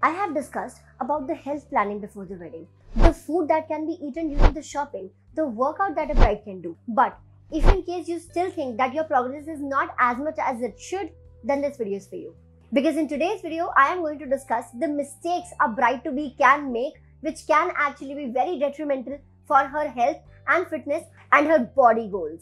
I have discussed about the health planning before the wedding, the food that can be eaten during the shopping, the workout that a bride can do. But if in case you still think that your progress is not as much as it should, then this video is for you. Because in today's video, I am going to discuss the mistakes a bride-to-be can make, which can actually be very detrimental for her health and fitness and her body goals.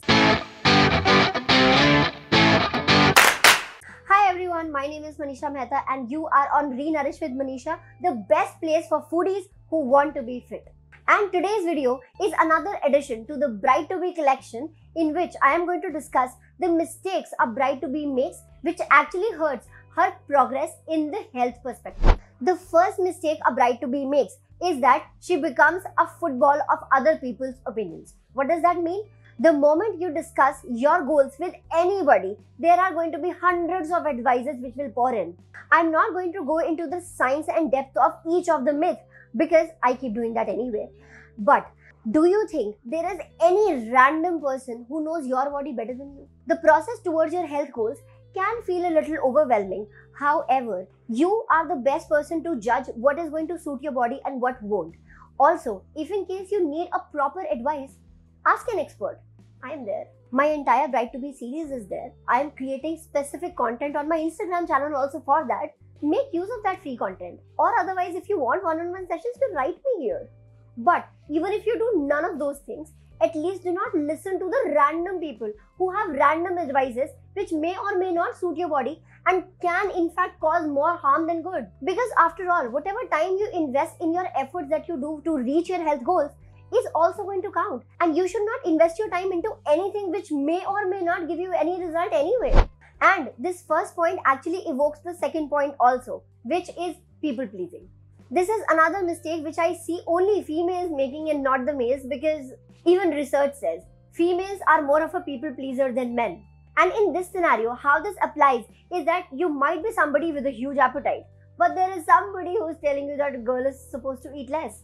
Hi everyone, my name is 𝗠𝘂𝗰𝗵 𝗟𝐺𝗃𝗏 and you are on Re-Nourish with Manisha, the best place for foodies who want to be fit. And today's video is another addition to the bride-to-be collection in which I am going to discuss the mistakes a bride-to-be makes which actually hurts her progress in the health perspective. The first mistake a bride-to-be makes is that she becomes a football of other people's opinions. What does that mean? The moment you discuss your goals with anybody, there are going to be hundreds of advices which will pour in. I'm not going to go into the science and depth of each of the myths because I keep doing that anyway. But do you think there is any random person who knows your body better than you? The process towards your health goals can feel a little overwhelming. However, you are the best person to judge what is going to suit your body and what won't. Also, if in case you need a proper advice, ask an expert. I am there. My entire bride-to-be series is there. I am creating specific content on my Instagram channel also for that. Make use of that free content. Or otherwise, if you want one-on-one sessions, you write me here. But even if you do none of those things, at least do not listen to the random people who have random advices which may or may not suit your body and can in fact cause more harm than good. Because after all, whatever time you invest in your efforts that you do to reach your health goals is also going to count. And you should not invest your time into anything which may or may not give you any result anyway. And this first point actually evokes the second point also, which is people pleasing. This is another mistake which I see only females making and not the males, because even research says females are more of a people pleaser than men. And in this scenario, how this applies is that you might be somebody with a huge appetite, but there is somebody who is telling you that a girl is supposed to eat less.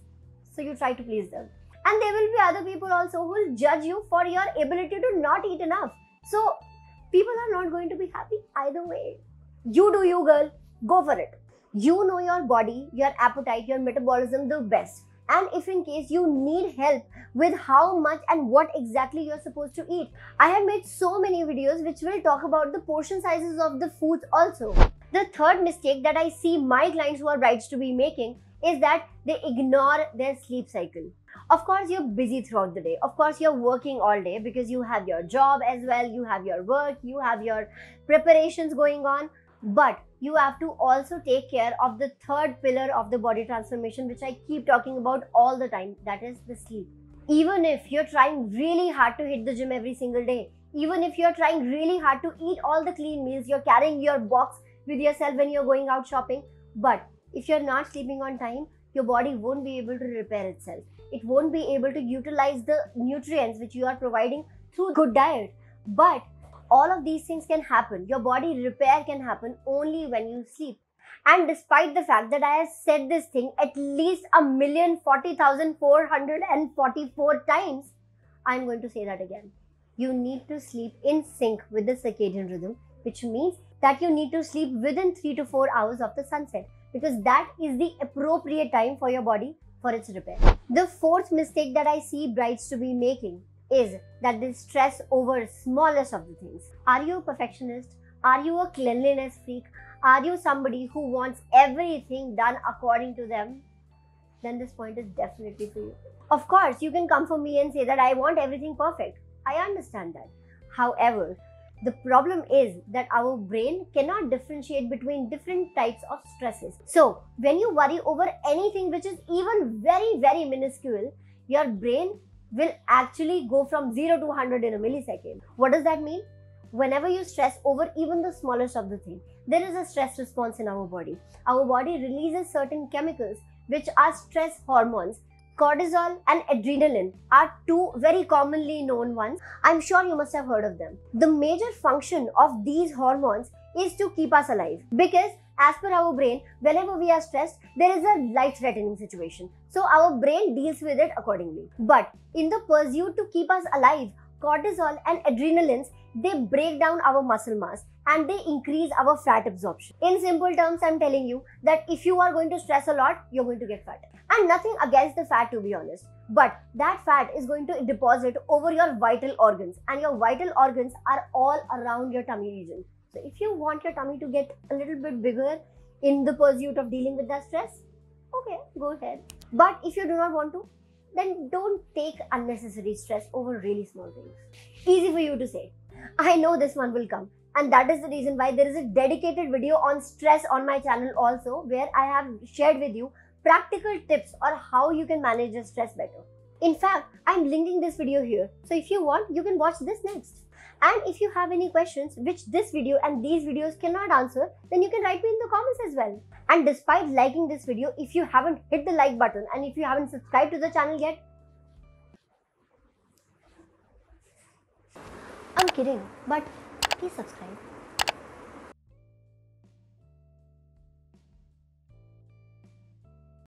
So you try to please them. And there will be other people also who will judge you for your ability to not eat enough. So people are not going to be happy either way. You do you, girl. Go for it. You know your body, your appetite, your metabolism the best. And if in case you need help with how much and what exactly you're supposed to eat, I have made so many videos which will talk about the portion sizes of the foods also. The third mistake that I see my clients who are brides to be making is that they ignore their sleep cycle. Of course, you're busy throughout the day. Of course, you're working all day because you have your job as well, you have your work, you have your preparations going on. But you have to also take care of the third pillar of the body transformation, which I keep talking about all the time, that is the sleep. Even if you're trying really hard to hit the gym every single day, even if you're trying really hard to eat all the clean meals, you're carrying your box with yourself when you're going out shopping, but if you're not sleeping on time, your body won't be able to repair itself. It won't be able to utilize the nutrients which you are providing through good diet. But all of these things can happen. Your body repair can happen only when you sleep. And despite the fact that I have said this thing at least 1,040,444 times, I'm going to say that again. You need to sleep in sync with the circadian rhythm, which means that you need to sleep within 3 to 4 hours of the sunset, because that is the appropriate time for your body for its repair. The fourth mistake that I see brides to be making is that they stress over smallest of the things. Are you a perfectionist? Are you a cleanliness freak? Are you somebody who wants everything done according to them? Then this point is definitely for you. Of course, you can come for me and say that I want everything perfect. I understand that. However, the problem is that our brain cannot differentiate between different types of stresses. So, when you worry over anything which is even very, very minuscule, your brain will actually go from 0 to 100 in a millisecond. What does that mean? Whenever you stress over even the smallest of the thing, there is a stress response in our body. Our body releases certain chemicals which are stress hormones. Cortisol and adrenaline are two very commonly known ones. I'm sure you must have heard of them. The major function of these hormones is to keep us alive, because as per our brain, whenever we are stressed, there is a life-threatening situation. So our brain deals with it accordingly. But in the pursuit to keep us alive, cortisol and adrenalines, they break down our muscle mass and they increase our fat absorption. In simple terms, I'm telling you that if you are going to stress a lot, you're going to get fat. And nothing against the fat, to be honest. But that fat is going to deposit over your vital organs, and your vital organs are all around your tummy region. So if you want your tummy to get a little bit bigger in the pursuit of dealing with that stress, okay, go ahead. But if you do not want to, then don't take unnecessary stress over really small things. Easy for you to say. I know this one will come. And that is the reason why there is a dedicated video on stress on my channel also, where I have shared with you practical tips on how you can manage your stress better. In fact, I'm linking this video here. So if you want, you can watch this next. And if you have any questions which this video and these videos cannot answer, then you can write me in the comments as well. And despite liking this video, if you haven't hit the like button and if you haven't subscribed to the channel yet, I'm kidding, but please subscribe.